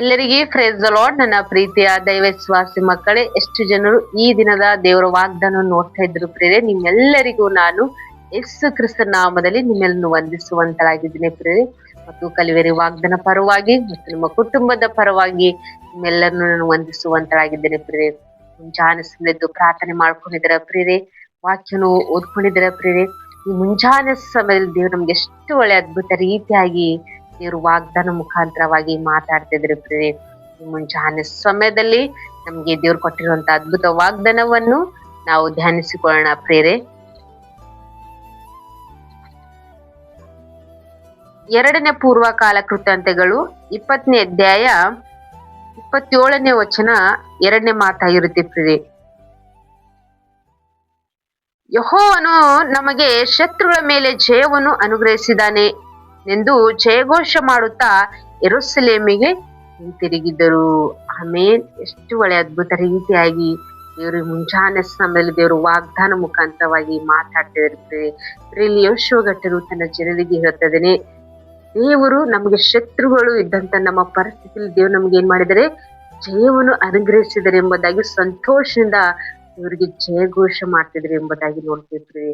ಎಲ್ಲರಿಗೆ praise the lord. ನನ್ನ ಪ್ರೀತಿಯ ದೈವ ವಿಶ್ವಾಸಿ ಮಕ್ಕಳೇ, ಎಷ್ಟು ಜನರು ಈ ದಿನದ ದೇವರ ವಾಗ್ದಾನ ನೋಡ್ತಾ ಇದ್ರು ಪ್ರೇರೆ, ನಿಮ್ಮೆಲ್ಲರಿಗೂ ನಾನು ಯೇಸು ಕ್ರಿಸ್ತ ನಾಮದಲ್ಲಿ ನಿಮ್ಮೆಲ್ಲನ್ನು ವಂದಿಸುವಂತರಾಗಿದ್ದೀನಿ ಪ್ರೇರೆ. ಮತ್ತು ಕಲಿವೆರಿ ವಾಗ್ದಾನ ಪರವಾಗಿ ಮತ್ತು ನಿಮ್ಮ ಕುಟುಂಬದ ಪರವಾಗಿ ನಿಮ್ಮೆಲ್ಲರನ್ನು ನಾನು ವಂದಿಸುವಂತರಾಗಿದ್ದೇನೆ ಪ್ರೇರೆ. ಮುಂಜಾನೆ ಸಮಯದ್ದು ಪ್ರಾರ್ಥನೆ ಮಾಡ್ಕೊಂಡಿದ್ದೀರ ಪ್ರೇರೆ, ವಾಕ್ಯನು ಓದ್ಕೊಂಡಿದ್ದೀರ ಪ್ರೇರೆ. ಈ ಮುಂಜಾನೆ ಸಮಯದಲ್ಲಿ ದೇವ್ರು ನಮ್ಗೆ ಎಷ್ಟು ಒಳ್ಳೆ ಅದ್ಭುತ ರೀತಿಯಾಗಿ ದೇವ್ರು ವಾಗ್ದಾನ ಮುಖಾಂತರವಾಗಿ ಮಾತಾಡ್ತಿದ್ರು ಪ್ರೇರೆ. ಈ ಮುಂಜಾನೆ ಸಮಯದಲ್ಲಿ ನಮ್ಗೆ ದೇವ್ರು ಕೊಟ್ಟಿರುವಂತ ಅದ್ಭುತ ವಾಗ್ದಾನವನ್ನು ನಾವು ಧ್ಯಾನಿಸಿಕೊಳ್ಳೋಣ ಪ್ರೇರೆ. 2ನೇ ಪೂರ್ವಕಾಲ ಕೃತಾಂತಗಳು 20ನೇ ಅಧ್ಯಾಯ 27ನೇ ವಚನ 2ನೇ ಮಾತಾಗಿರುತ್ತೆ ಪ್ರೇರೆ. ಯೆಹೋವನು ನಮಗೆ ಶತ್ರುಗಳ ಮೇಲೆ ಜಯವನ್ನು ಅನುಗ್ರಹಿಸಿದ್ದಾನೆ ಎಂದು ಜಯಘೋಷ ಮಾಡುತ್ತಾ ಯೆರೂಸಲೇಮಿಗೆ ಹಿಂತಿರುಗಿದರು. ಆಮೇನ್. ಎಷ್ಟು ಒಳ್ಳೆ ಅದ್ಭುತ ರೀತಿಯಾಗಿ ದೇವರು ಮುಂಜಾನೆ ಸಮಯದಲ್ಲಿ ದೇವರು ವಾಗ್ದಾನ ಮುಖಾಂತರವಾಗಿ ಮಾತಾಡ್ತಿರ್ತಾರೆ. ಇಲ್ಲಿ ಯೋಶುವಗಟ್ಟರು ತನ್ನ ಜನರಿಗೆ ಹೇಳ್ತದೇನೆ, ದೇವರು ನಮಗೆ ಶತ್ರುಗಳು ಇದ್ದಂತ ನಮ್ಮ ಪರಿಸ್ಥಿತಿಯಲ್ಲಿ ದೇವರು ನಮ್ಗೆ ಏನ್ ಮಾಡಿದರೆ ಜಯವನ್ನು ಅನುಗ್ರಹಿಸಿದರೆ ಎಂಬುದಾಗಿ ಸಂತೋಷದಿಂದ ಇವರಿಗೆ ಜಯಘೋಷ ಮಾಡ್ತಿದ್ರು ಎಂಬುದಾಗಿ ನೋಡ್ತಿದ್ರಿ.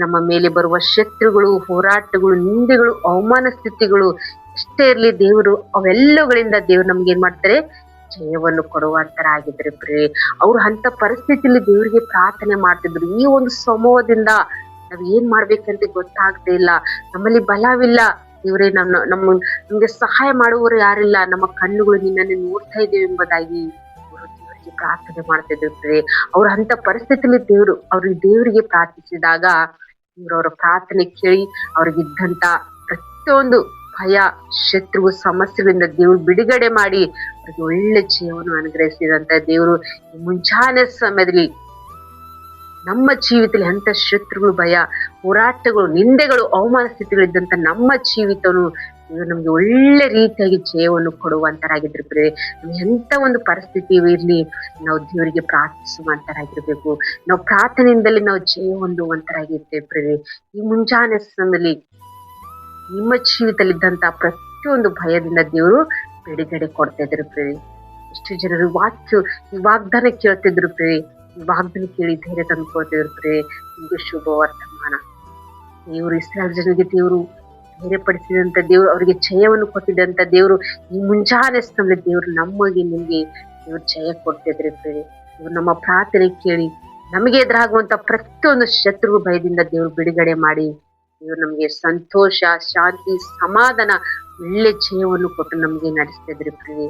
ನಮ್ಮ ಮೇಲೆ ಬರುವ ಶತ್ರುಗಳು, ಹೋರಾಟಗಳು, ನಿಂದೆಗಳು, ಅವಮಾನ ಸ್ಥಿತಿಗಳು ಎಷ್ಟೇ ಇರ್ಲಿ, ದೇವರು ಅವೆಲ್ಲಗಳಿಂದ ದೇವ್ರು ನಮ್ಗೆ ಏನ್ ಮಾಡ್ತಾರೆ ಜಯವನ್ನು ಕೊಡುವಂತರಾಗಿದ್ರು ಪ್ರಿಯೆ. ಅವ್ರು ಅಂತ ಪರಿಸ್ಥಿತಿಯಲ್ಲಿ ದೇವರಿಗೆ ಪ್ರಾರ್ಥನೆ ಮಾಡ್ತಿದ್ರು. ಈ ಒಂದು ಸಮೂಹದಿಂದ ನಾವ್ ಏನ್ ಮಾಡ್ಬೇಕಂತ ಗೊತ್ತಾಗ್ತಾ ಇಲ್ಲ, ನಮ್ಮಲ್ಲಿ ಬಲವಿಲ್ಲ ದೇವ್ರೇ, ನಮ್ಗೆ ಸಹಾಯ ಮಾಡುವವರು ಯಾರಿಲ್ಲ, ನಮ್ಮ ಕಣ್ಣುಗಳು ನಿನ್ನನ್ನು ನೋಡ್ತಾ ಇದ್ದೇವೆ ಎಂಬುದಾಗಿ ಪ್ರಾರ್ಥನೆ ಮಾಡ್ತಿದ್ರು. ಅವ್ರ ಅಂತ ಪರಿಸ್ಥಿತಿಯಲ್ಲಿ ದೇವರಿಗೆ ಪ್ರಾರ್ಥಿಸಿದಾಗ ಅವರ ಪ್ರಾರ್ಥನೆ ಕೇಳಿ ಅವ್ರಿಗಿದ್ದಂತ ಪ್ರತಿಯೊಂದು ಭಯ, ಶತ್ರು, ಸಮಸ್ಯೆಗಳಿಂದ ದೇವ್ರು ಬಿಡುಗಡೆ ಮಾಡಿ ಅವ್ರಿಗೆ ಒಳ್ಳೆ ಜೀವನ ಅನುಗ್ರಹಿಸಿದಂತ ದೇವರು ಮುಂಚಾನೆ ಸಮಯದಲ್ಲಿ ನಮ್ಮ ಜೀವಿತದಲ್ಲಿ ಅಂತ ಶತ್ರುಗಳು, ಭಯ, ಹೋರಾಟಗಳು, ನಿಂದೆಗಳು, ಅವಮಾನ ಸ್ಥಿತಿಗಳಿದ್ದಂತ ನಮ್ಮ ಜೀವಿತವನ್ನು ಇವರು ನಮ್ಗೆ ಒಳ್ಳೆ ರೀತಿಯಾಗಿ ಜಯವನ್ನು ಕೊಡುವಂತರಾಗಿದ್ರು ಪ್ರೇರೆ. ಎಂತ ಒಂದು ಪರಿಸ್ಥಿತಿ ಇರ್ಲಿ, ನಾವು ದೇವರಿಗೆ ಪ್ರಾರ್ಥಿಸುವಂತರಾಗಿರ್ಬೇಕು. ನಾವು ಪ್ರಾರ್ಥನೆಯಿಂದಲೇ ನಾವು ಜಯ ಹೊಂದುವಂತರಾಗಿರ್ತೇವೆ ಪ್ರೇರೆ. ಈ ಮುಂಜಾನೆ ಸಮಯದಲ್ಲಿ ನಿಮ್ಮ ಜೀವಿತದಲ್ಲಿದ್ದಂತ ಪ್ರತಿಯೊಂದು ಭಯದಿಂದ ದೇವರು ಬಿಡುಗಡೆ ಕೊಡ್ತಾ ಇದ್ರು ಪ್ರೇರೆ. ಎಷ್ಟು ಜನರು ಈ ವಾಗ್ದಾನ ಕೇಳ್ತಿದ್ರು ಪ್ರೇರೆ. ಈ ವಾಗ್ದಾನ ಕೇಳಿ ಧೈರ್ಯ ತಂದ್ಕೊಳ್ತಿದ್ರು ಪ್ರೇರೆ. ನಿಮ್ಗೆ ಶುಭ ವರ್ತಮಾನ. ದೇವರು ಇಸ್ರಾಯೇಲ್ ಜನರಿಗೆ ದೇವರು ಧೈರ್ಯಪಡಿಸಿದಂತ ದೇವರು, ಅವರಿಗೆ ಜಯವನ್ನು ಕೊಟ್ಟಿದ್ದಂತ ದೇವರು ಈ ಮುಂಜಾನೆ ಸಮಯದಲ್ಲಿ ದೇವರು ನಿಮ್ಗೆ ದೇವ್ರು ಜಯ ಕೊಡ್ತಿದ್ರೆ ಪ್ರೇರೆ. ಇವ್ರು ನಮ್ಮ ಪ್ರಾರ್ಥನೆ ಕೇಳಿ ನಮಗೆ ಎದುರಾಗುವಂತ ಪ್ರತಿಯೊಂದು ಶತ್ರು ಭಯದಿಂದ ದೇವ್ರು ಬಿಡುಗಡೆ ಮಾಡಿ ಇವ್ರು ನಮ್ಗೆ ಸಂತೋಷ, ಶಾಂತಿ, ಸಮಾಧಾನ, ಒಳ್ಳೆ ಜಯವನ್ನು ಕೊಟ್ಟು ನಮ್ಗೆ ನಡೆಸ್ತಿದ್ರಿ ಪ್ರೇರೆ.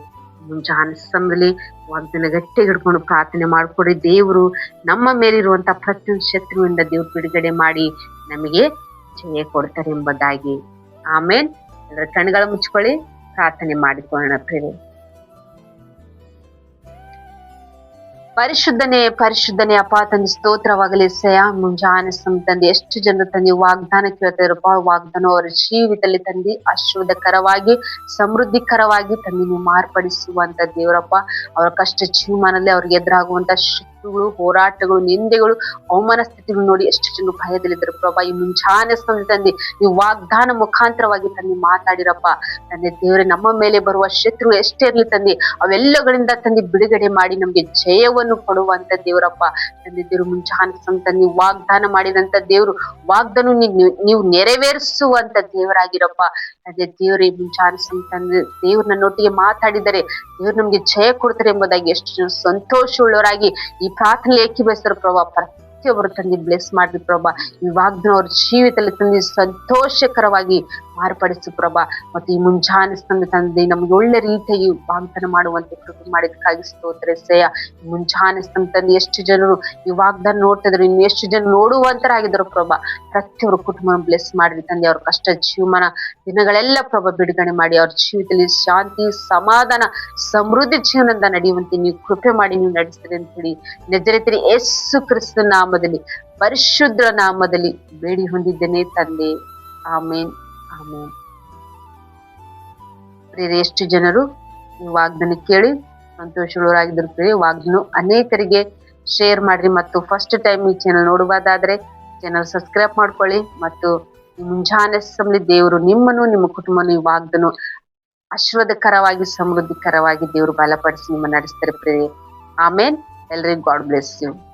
ಮುಂಜಾನೆ ಸಮಯದಲ್ಲಿ ವಾಗ್ದಾನ ಗಟ್ಟಿ ಹಿಡ್ಕೊಂಡು ಪ್ರಾರ್ಥನೆ ಮಾಡ್ಕೊಡಿ. ದೇವರು ನಮ್ಮ ಮೇಲಿರುವಂತ ಪ್ರತಿಯೊಂದು ಶತ್ರುವಿಂದ ದೇವ್ರು ಬಿಡುಗಡೆ ಮಾಡಿ ನಮಗೆ ಜಯ ಕೊಡ್ತಾರೆ ಎಂಬುದಾಗಿ. ಆಮೇನ್. ಎಲ್ಲರ ಕಣ್ಗಳ ಮುಚ್ಕೊಳ್ಳಿ, ಪ್ರಾರ್ಥನೆ ಮಾಡಿಕೊಳ್ಳೋಣ ಪ್ರೇರೆ. ಪರಿಶುದ್ಧನೇ ಅಪ್ಪ ತಂದೆ, ಸ್ತೋತ್ರವಾಗಲಿ ಸಯ. ಮುಂಜಾನೆ ತಂದೆ ಎಷ್ಟು ಜನರು ತಂದೆ ವಾಗ್ದಾನ ಕೇಳ್ತಾ ಇರಪ್ಪ, ವಾಗ್ದಾನ ಅವರ ಜೀವಿತದಲ್ಲಿ ತಂದೆ ಆಶೀರ್ವಾದಕರವಾಗಿ, ಸಮೃದ್ಧಿಕರವಾಗಿ ತಂದೆ ನೀವು ಮಾರ್ಪಡಿಸುವಂತ ದೇವರಪ್ಪ. ಅವರ ಕಷ್ಟ ಜೀವಮಾನದಲ್ಲಿ ಅವ್ರಿಗೆ ಎದುರಾಗುವಂತ ಶತ್ರುಗಳು, ಹೋರಾಟಗಳು, ನಿಂದೆಗಳು, ಅವಮಾನ ಸ್ಥಿತಿಗಳು ನೋಡಿ ಎಷ್ಟು ಜನರು ಭಯದಲ್ಲಿದ್ರು ಪ್ರಭಾ. ಈ ಮುಂಜಾನೆ ತಂದೆ ನೀವು ವಾಗ್ದಾನ ಮುಖಾಂತರವಾಗಿ ತಂದೆ ಮಾತಾಡಿರಪ್ಪ ತಂದೆ ದೇವರೇ. ನಮ್ಮ ಮೇಲೆ ಬರುವ ಶತ್ರು ಎಷ್ಟೇ ಇರ್ಲಿ ತಂದೆ, ಅವೆಲ್ಲಗಳಿಂದ ತಂದೆ ಬಿಡುಗಡೆ ಮಾಡಿ ನಮ್ಗೆ ಜಯವನ್ನು ಕೊಡುವಂತ ದೇವರಪ್ಪ ತಂದೆ. ದೇವ್ರು ಮುಂಜಾನೆ ತಂದೆ ವಾಗ್ದಾನ ಮಾಡಿದಂತ ದೇವ್ರು, ವಾಗ್ದಾನ ನೀವು ನೆರವೇರಿಸುವಂತ ದೇವರಾಗಿರಪ್ಪ ತಂದೆ ದೇವ್ರೇ. ಮುಂಜಾನೆ ತಂದೆ ದೇವ್ರು ನನ್ನೊಟ್ಟಿಗೆ ಮಾತಾಡಿದರೆ ದೇವ್ರು ನಮ್ಗೆ ಜಯ ಕೊಡ್ತಾರೆ ಎಂಬುದಾಗಿ ಎಷ್ಟು ಸಂತೋಷವುಳ್ಳವರಾಗಿ ಈ ಪ್ರಾರ್ಥನೆ ಏಕೀಭವಿಸ್ತಾರ ಪ್ರಭಾ. ಪ್ರತಿಯೊಬ್ಬರು ತಂದೆ ಬ್ಲೆಸ್ ಮಾಡ್ರಿ ಪ್ರಭಾ. ಈ ವಾಗ್ದಾನ ಅವ್ರ ಜೀವಿತದಲ್ಲಿ ತಂದೆ ಸಂತೋಷಕರವಾಗಿ ಮಾರ್ಪಡಿಸು ಪ್ರಭಾ. ಮತ್ತು ಈ ಮುಂಜಾನೆ ತಂದೆ ನಮ್ಗೆ ಒಳ್ಳೆ ರೀತಿಯಾಗಿ ವಾಗ್ದಾನ ಮಾಡುವಂತೆ ಕೃಪೆ ಮಾಡಿದಕ್ಕಾಗಿ ಸ್ತೋತ್ರ ಸಯ. ಮುಂಜಾನೆ ತಂದೆ ಎಷ್ಟು ಜನರು ಈ ವಾಗ್ದಾನ ನೋಡ್ತಾ ಇದ್ರು, ಇನ್ನು ಎಷ್ಟು ಜನ ನೋಡುವಂತರಾಗಿದ್ರು ಪ್ರಭಾ. ಪ್ರತಿಯೊಬ್ಬರು ಕುಟುಂಬ ಬ್ಲೆಸ್ ಮಾಡ್ರಿ ತಂದೆ. ಅವ್ರ ಕಷ್ಟ ಜೀವಮಾನ ದಿನಗಳೆಲ್ಲ ಪ್ರಭಾ ಬಿಡುಗಡೆ ಮಾಡಿ ಅವ್ರ ಜೀವಿತದಲ್ಲಿ ಶಾಂತಿ, ಸಮಾಧಾನ, ಸಮೃದ್ಧಿ ಜೀವನದಿಂದ ನಡೆಯುವಂತೆ ನೀವು ಕೃಪೆ ಮಾಡಿ ನೀವು ನಡೆಸ್ತೀರಿ ಅಂತ ಹೇಳಿ ನಜರೇತಿನ ಯೇಸು ಕ್ರಿಸ್ತ ನಾಮದಲ್ಲಿ, ಪರಿಶುದ್ಧ ನಾಮದಲ್ಲಿ ಬೇಡಿ ಹೊಂದಿದ್ದೇನೆ ತಂದೆ. ಆಮೇನ್, ಆಮೇನ್. ಪ್ರೇರೆ ಎಷ್ಟು ಜನರು ಈ ವಾಗ್ದಾನ ಕೇಳಿ ಸಂತೋಷಗಳಾಗಿದ್ರು ಪ್ರೇರೆ. ವಾಗ್ದಾನ ಅನೇಕರಿಗೆ ಶೇರ್ ಮಾಡ್ರಿ. ಮತ್ತು ಫಸ್ಟ್ ಟೈಮ್ ಈ ಚಾನಲ್ ನೋಡುವುದಾದ್ರೆ ಚಾನಲ್ ಸಬ್ಸ್ಕ್ರೈಬ್ ಮಾಡ್ಕೊಳ್ಳಿ. ಮತ್ತು ಮುಂಜಾನೆ ಸಮಯ ದೇವರು ನಿಮ್ಮನ್ನು, ನಿಮ್ಮ ಕುಟುಂಬವನ್ನು ಈ ವಾಗ್ದಾನ ಆಶೀರ್ವಾದಕರವಾಗಿ ಸಮೃದ್ಧಿಕರವಾಗಿ ದೇವರು ಬಲಪಡಿಸಿ ನಿಮ್ಮ ನಡೆಸ್ತಾರೆ ಪ್ರಿಯರೇ. ಆಮೇನ್. ಎಲ್ರಿಗೂ ಗಾಡ್ ಬ್ಲೆಸ್ ಯು.